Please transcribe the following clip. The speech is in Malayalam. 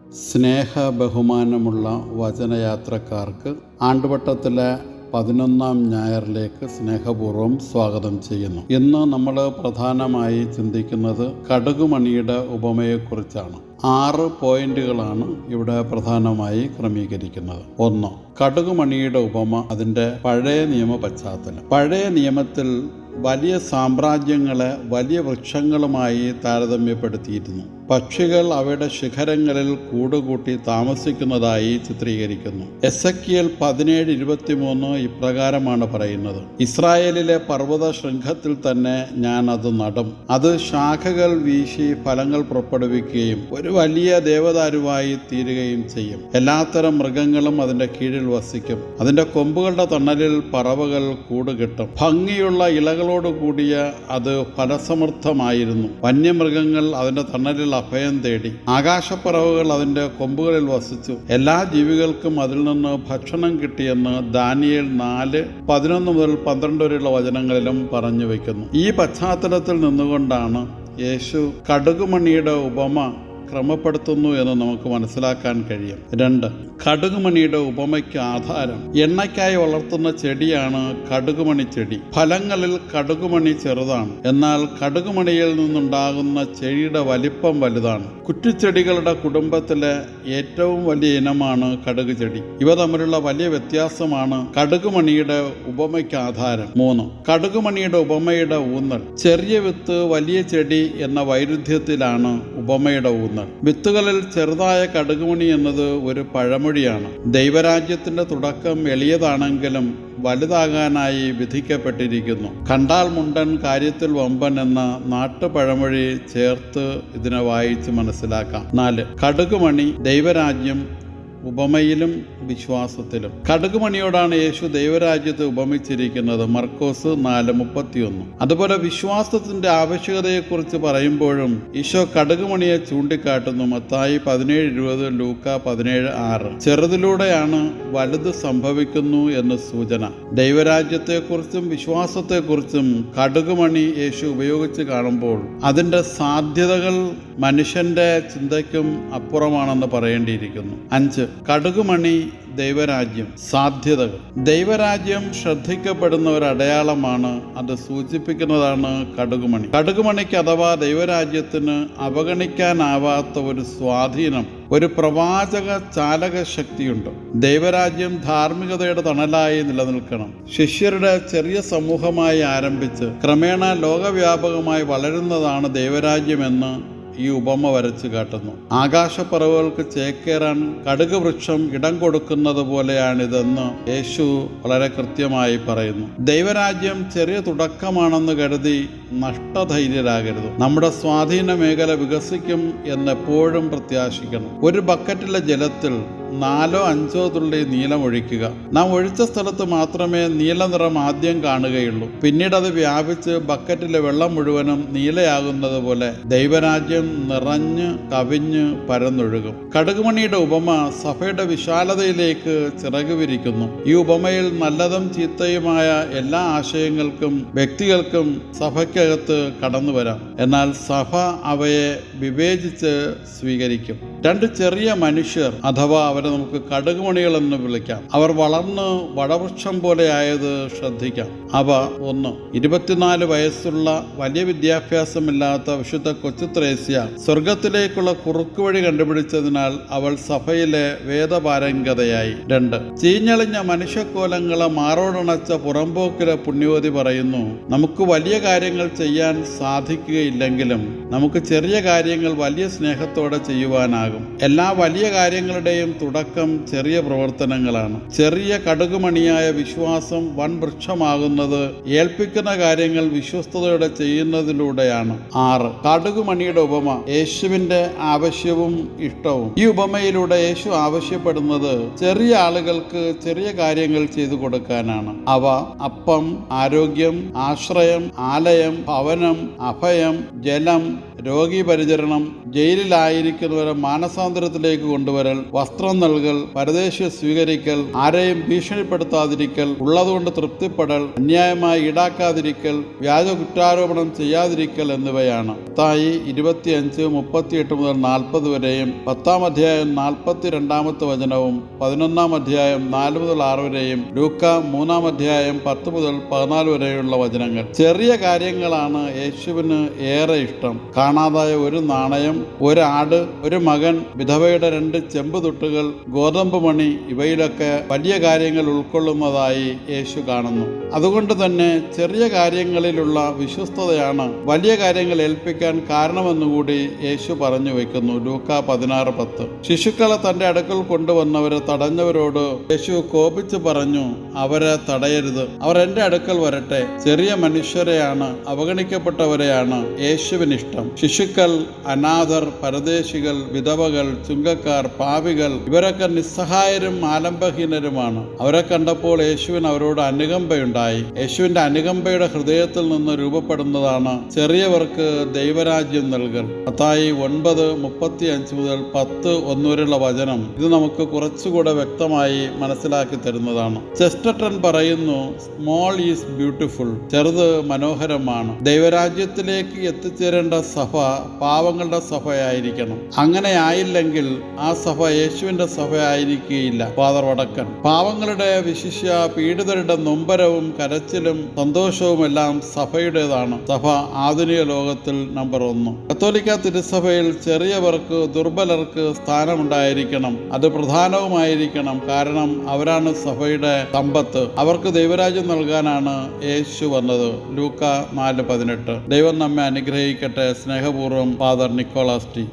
സ്നേഹ ബഹുമാനമുള്ള വചനയാത്രക്കാർക്ക് ആണ്ടുവട്ടത്തിലെ 11-ാം ഞായറിലേക്ക് സ്നേഹപൂർവ്വം സ്വാഗതം ചെയ്യുന്നു. ഇന്ന് നമ്മൾ പ്രധാനമായി ചിന്തിക്കുന്നത് കടുകുമണിയുടെ ഉപമയെക്കുറിച്ചാണ്. 6 പോയിന്റുകളാണ് ഇവിടെ പ്രധാനമായി ക്രമീകരിക്കുന്നത്. 1. കടുകുമണിയുടെ ഉപമ, അതിൻ്റെ പഴയ നിയമ പശ്ചാത്തലം. പഴയ നിയമത്തിൽ വലിയ സാമ്രാജ്യങ്ങളെ വലിയ വൃക്ഷങ്ങളുമായി താരതമ്യപ്പെടുത്തിയിരുന്നു. പക്ഷികൾ അവയുടെ ശിഖരങ്ങളിൽ കൂടുകൂട്ടി താമസിക്കുന്നതായി ചിത്രീകരിക്കുന്നു. എസെക്കിയേൽ 17:23 ഇപ്രകാരമാണ് പറയുന്നത്: ഇസ്രായേലിലെ പർവ്വത ശൃംഖത്തിൽ തന്നെ ഞാൻ അത് നടും, അത് ശാഖകൾ വീശി ഫലങ്ങൾ പുറപ്പെടുവിക്കുകയും ഒരു വലിയ ദേവദാരുവായി തീരുകയും ചെയ്യും. എല്ലാത്തരം മൃഗങ്ങളും അതിൻ്റെ കീഴിൽ വസിക്കും. അതിൻ്റെ കൊമ്പുകളുടെ തണലിൽ പറവകൾ കൂടുകെട്ടും. ഭംഗിയുള്ള ഇലകളോട് കൂടിയ അത് ഫലസമൃദ്ധമായിരുന്നു. വന്യമൃഗങ്ങൾ അതിൻ്റെ തണലിൽ അഭയം തേടി. ആകാശപ്പറവുകൾ അതിൻ്റെ കൊമ്പുകളിൽ വസിച്ചു. എല്ലാ ജീവികൾക്കും അതിൽ നിന്ന് ഭക്ഷണം കിട്ടിയെന്ന് ദാനിയേൽ 4:11-12 വരെയുള്ള വചനങ്ങളിലും പറഞ്ഞു വയ്ക്കുന്നു. ഈ പശ്ചാത്തലത്തിൽ നിന്നുകൊണ്ടാണ് യേശു കടുകുമണിയുടെ ഉപമ ക്രമപ്പെടുത്തുന്നു എന്ന് നമുക്ക് മനസ്സിലാക്കാൻ കഴിയും. 2. കടുകുമണിയുടെ ഉപമയ്ക്ക് ആധാരം. എണ്ണയ്ക്കായി വളർത്തുന്ന ചെടിയാണ് കടുകുമണി ചെടി. ഫലങ്ങളിൽ കടുകുമണി ചെറുതാണ്, എന്നാൽ കടുകുമണിയിൽ നിന്നുണ്ടാകുന്ന ചെടിയുടെ വലിപ്പം വലുതാണ്. കുറ്റിച്ചെടികളുടെ കുടുംബത്തിലെ ഏറ്റവും വലിയ ഇനമാണ് കടുക് ചെടി. ഇവ തമ്മിലുള്ള വലിയ വ്യത്യാസമാണ് കടുകുമണിയുടെ ഉപമയ്ക്ക് ആധാരം. 3. കടുകുമണിയുടെ ഉപമയുടെ ഊന്നൽ. ചെറിയ വിത്ത് വലിയ ചെടി എന്ന വൈരുദ്ധ്യത്തിലാണ് ഉപമയുടെ ഊന്നൽ. വിത്തുകളിൽ ചെറുതായ കടുകുമണി എന്നത് ഒരു പഴമൊഴിയാണ്. ദൈവരാജ്യത്തിന്റെ തുടക്കം എളിയതാണെങ്കിലും വലുതാകാനായി വിധിക്കപ്പെട്ടിരിക്കുന്നു. കണ്ടാൽ മുണ്ടൻ, കാര്യത്തിൽ വമ്പൻ എന്ന നാട്ടുപഴമൊഴി ചേർത്ത് ഇതിനെ വായിച്ച് മനസ്സിലാക്കാം. 4. കടുകുമണി, ദൈവരാജ്യം ഉപമയിലും വിശ്വാസത്തിലും. കടുകുമണിയോടാണ് യേശു ദൈവരാജ്യത്തെ ഉപമിച്ചിരിക്കുന്നത്. മർക്കോസ് 4:31. അതുപോലെ വിശ്വാസത്തിന്റെ ആവശ്യകതയെക്കുറിച്ച് പറയുമ്പോഴും ഈശോ കടുകുമണിയെ ചൂണ്ടിക്കാട്ടുന്നു. മത്തായി 17:20, ലൂക്ക 17:6. ചെറുതിലൂടെയാണ് വലുത് സംഭവിക്കുന്നു എന്ന് സൂചന. ദൈവരാജ്യത്തെക്കുറിച്ചും വിശ്വാസത്തെക്കുറിച്ചും കടുകുമണി യേശു ഉപയോഗിച്ച് കാണുമ്പോൾ അതിൻ്റെ സാധ്യതകൾ മനുഷ്യന്റെ ചിന്തയ്ക്കും അപ്പുറമാണെന്ന് പറയേണ്ടിയിരിക്കുന്നു. 5. കടുകുമണി, ദൈവരാജ്യം, സാധ്യതകൾ. ദൈവരാജ്യം ശ്രദ്ധിക്കപ്പെടുന്ന ഒരു അടയാളമാണ്. അത് സൂചിപ്പിക്കുന്നതാണ് കടുകുമണി. കടുകുമണിക്ക് അഥവാ ദൈവരാജ്യത്തിന് അവഗണിക്കാനാവാത്ത ഒരു സ്വാധീനം, ഒരു പ്രവാചക ചാലക ശക്തിയുണ്ട്. ദൈവരാജ്യം ധാർമ്മികതയുടെ തണലായി നിലനിൽക്കണം. ശിഷ്യരുടെ ചെറിയ സമൂഹമായി ആരംഭിച്ച് ക്രമേണ ലോകവ്യാപകമായി വളരുന്നതാണ് ദൈവരാജ്യമെന്ന് ഈ ഉപമ വരച്ചു കാട്ടുന്നു. ആകാശപ്പറവുകൾക്ക് ചേക്കേറാൻ കടുക് വൃക്ഷം ഇടം കൊടുക്കുന്നത് പോലെയാണിതെന്ന് യേശു വളരെ കൃത്യമായി പറയുന്നു. ദൈവരാജ്യം ചെറിയ തുടക്കമാണെന്ന് കരുതി നഷ്ടധൈര്യരാകരുത്. നമ്മുടെ സ്വാധീന മേഖല വികസിക്കും എന്നെപ്പോഴും പ്രത്യാശിക്കണം. ഒരു ബക്കറ്റിലെ ജലത്തിൽ 4-5 തുള്ളി നീലം ഒഴിക്കുക. നാം ഒഴിച്ച സ്ഥലത്ത് മാത്രമേ നീല നിറം ആദ്യം കാണുകയുള്ളൂ. പിന്നീട് അത് വ്യാപിച്ച് ബക്കറ്റിലെ വെള്ളം മുഴുവനും നീലയാകുന്നത് പോലെ ദൈവരാജ്യം നിറഞ്ഞ് കവിഞ്ഞ് പരന്നൊഴുകും. കടുകുമണിയുടെ ഉപമ സഭയുടെ വിശാലതയിലേക്ക് ചിറക് വിരിക്കുന്നു. ഈ ഉപമയിൽ നല്ലതും ചീത്തയുമായ എല്ലാ ആശയങ്ങൾക്കും വ്യക്തികൾക്കും സഭയ്ക്കകത്ത് കടന്നു വരാം. എന്നാൽ സഭ അവയെ വിവേചിച്ച് സ്വീകരിക്കും. 2 ചെറിയ മനുഷ്യർ, അഥവാ അവരെ നമുക്ക് കടുകുമണികൾ എന്ന് വിളിക്കാം. അവർ വളർന്ന് വടവൃക്ഷം പോലെ ആയത് ശ്രദ്ധിക്കാം. അവ: 1. 24 വയസ്സുള്ള വലിയ വിദ്യാഭ്യാസമില്ലാത്ത വിശുദ്ധ കൊച്ചു ത്രേസ്യ സ്വർഗത്തിലേക്കുള്ള കുറുക്കുവഴി കണ്ടുപിടിച്ചതിനാൽ അവൾ സഭയിലെ വേദപാരംഗതയായി. 2. ചീഞ്ഞളിഞ്ഞ മനുഷ്യക്കോലങ്ങളെ മാറോടണച്ച പുറമ്പോക്കിലെ പുണ്യവതി പറയുന്നു: നമുക്ക് വലിയ കാര്യങ്ങൾ ചെയ്യാൻ സാധിക്കുകയില്ലെങ്കിലും നമുക്ക് ചെറിയ കാര്യങ്ങൾ വലിയ സ്നേഹത്തോടെ ചെയ്യുവാനാകും. എല്ലാ വലിയ കാര്യങ്ങളുടെയും തുടക്കം ചെറിയ പ്രവർത്തനങ്ങളാണ്. ചെറിയ കടുകുമണിയായ വിശ്വാസം വൻ വൃക്ഷമാകുന്നത് ഏൽപ്പിക്കുന്ന കാര്യങ്ങൾ വിശ്വസ്തയോടെ ചെയ്യുന്നതിലൂടെയാണ്. 6. കടുകുമണിയുടെ ഉപമ, യേശുവിന്റെ ആവശ്യവും ഇഷ്ടവും. ഈ ഉപമയിലൂടെ യേശു ആവശ്യപ്പെടുന്നത് ചെറിയ ആളുകൾക്ക് ചെറിയ കാര്യങ്ങൾ ചെയ്തു കൊടുക്കാനാണ്. അവ അപ്പം, ആരോഗ്യം, ആശ്രയം, ആലയം, ഭവനം, അഭയം, ജലം, രോഗീപരിചരണം, ജയിലിലായിരിക്കുന്നവരെ മാനസാന്തരത്തിലേക്ക് കൊണ്ടുവരൽ, വസ്ത്രം നൽകൽ, പരദേശി സ്വീകരിക്കൽ, ആരെയും ഭീഷണിപ്പെടുത്താതിരിക്കൽ, ഉള്ളതുകൊണ്ട് തൃപ്തിപ്പെടൽ, അന്യായമായി ഈടാക്കാതിരിക്കൽ, വ്യാജ കുറ്റാരോപണം ചെയ്യാതിരിക്കൽ എന്നിവയാണ്. മത്തായി 25:38-40 വരെയും 10-ാം അധ്യായം 42-ാമത്തെ വചനവും 11-ാം അധ്യായം 4-6 വരെയും ലൂക്ക 3-ാം അധ്യായം 10-14 വരെയുള്ള വചനങ്ങൾ. ചെറിയ കാര്യങ്ങളാണ് യേശുവിന് ഏറെ ഇഷ്ടം. കാണാതായ ഒരു നാണയം, ഒരു ആട്, ഒരു മകൻ, വിധവയുടെ 2 ചെമ്പുതുട്ടുകൾ, ഗോതമ്പ് മണി, ഇവയിലൊക്കെ വലിയ കാര്യങ്ങൾ ഉൾക്കൊള്ളുന്നതായി യേശു കാണുന്നു. അതുകൊണ്ട് തന്നെ ചെറിയ കാര്യങ്ങളിലുള്ള വിശ്വസ്തതയാണ് വലിയ കാര്യങ്ങൾ ഏൽപ്പിക്കാൻ കാരണമെന്നുകൂടി യേശു പറഞ്ഞു വയ്ക്കുന്നു. ലൂക്ക 16:10. ശിശുക്കളെ തന്റെ അടുക്കൽ കൊണ്ടുവന്നവരെ തടഞ്ഞവരോട് യേശു കോപിച്ച് പറഞ്ഞു, അവരെ തടയരുത്, അവർ എന്റെ അടുക്കൽ വരട്ടെ. ചെറിയ മനുഷ്യരെയാണ്, അവഗണിക്കപ്പെട്ടവരെയാണ് യേശുവിനിഷ്ടം. ശിശുക്കൾ, അനാഥർ, പരദേശികൾ, വിധവകൾ, ചുങ്കക്കാർ, പാപികൾ, ഇവരൊക്കെ നിസ്സഹായരും ആലംബഹീനരുമാണ്. അവരെ കണ്ടപ്പോൾ യേശുവിന് അവരോട് അനുകമ്പയുണ്ടായി. യേശുവിന്റെ അനുകമ്പയുടെ ഹൃദയത്തിൽ നിന്ന് രൂപപ്പെടുന്നതാണ് ചെറിയവർക്ക് ദൈവരാജ്യം നൽകൽ. മത്തായി 9:35-10 വരെയുള്ള വചനം ഇത് നമുക്ക് കുറച്ചുകൂടെ വ്യക്തമായി മനസ്സിലാക്കി തരുന്നതാണ്. ചെസ്റ്റർട്ടൺ പറയുന്നു, സ്മോൾ ഈസ് ബ്യൂട്ടിഫുൾ, ചെറുത് മനോഹരമാണ്. ദൈവരാജ്യത്തിലേക്ക് എത്തിച്ചേരേണ്ട സഭ പാവങ്ങളുടെ സഭയായിരിക്കണം. അങ്ങനെ ആയില്ലെങ്കിൽ ആ സഭ യേശുവിന്റെ സഭയായിരിക്കുകയില്ല. ഫാദർ വടക്കൻ. പാവങ്ങളുടെ, വിശിഷ്യ പീഡിതരുടെ നൊമ്പരവും കരച്ചിലും സന്തോഷവും എല്ലാം സഭയുടേതാണ്. സഭ ആധുനിക ലോകത്തിൽ നമ്പർ 1. കത്തോലിക്ക തിരുസഭയിൽ ചെറിയവർക്ക്, ദുർബലർക്ക് സ്ഥാനമുണ്ടായിരിക്കണം. അത് പ്രധാനവുമായിരിക്കണം. കാരണം അവരാണ് സഭയുടെ സമ്പത്ത്. അവർക്ക് ദൈവരാജ്യം നൽകാനാണ് യേശു വന്നത്. ലൂക്ക 4:18. ദൈവം നമ്മെ അനുഗ്രഹിക്കട്ടെ. സ്നേഹപൂർവ്വം ഫാദർ നിക്കോളാസ് ടി.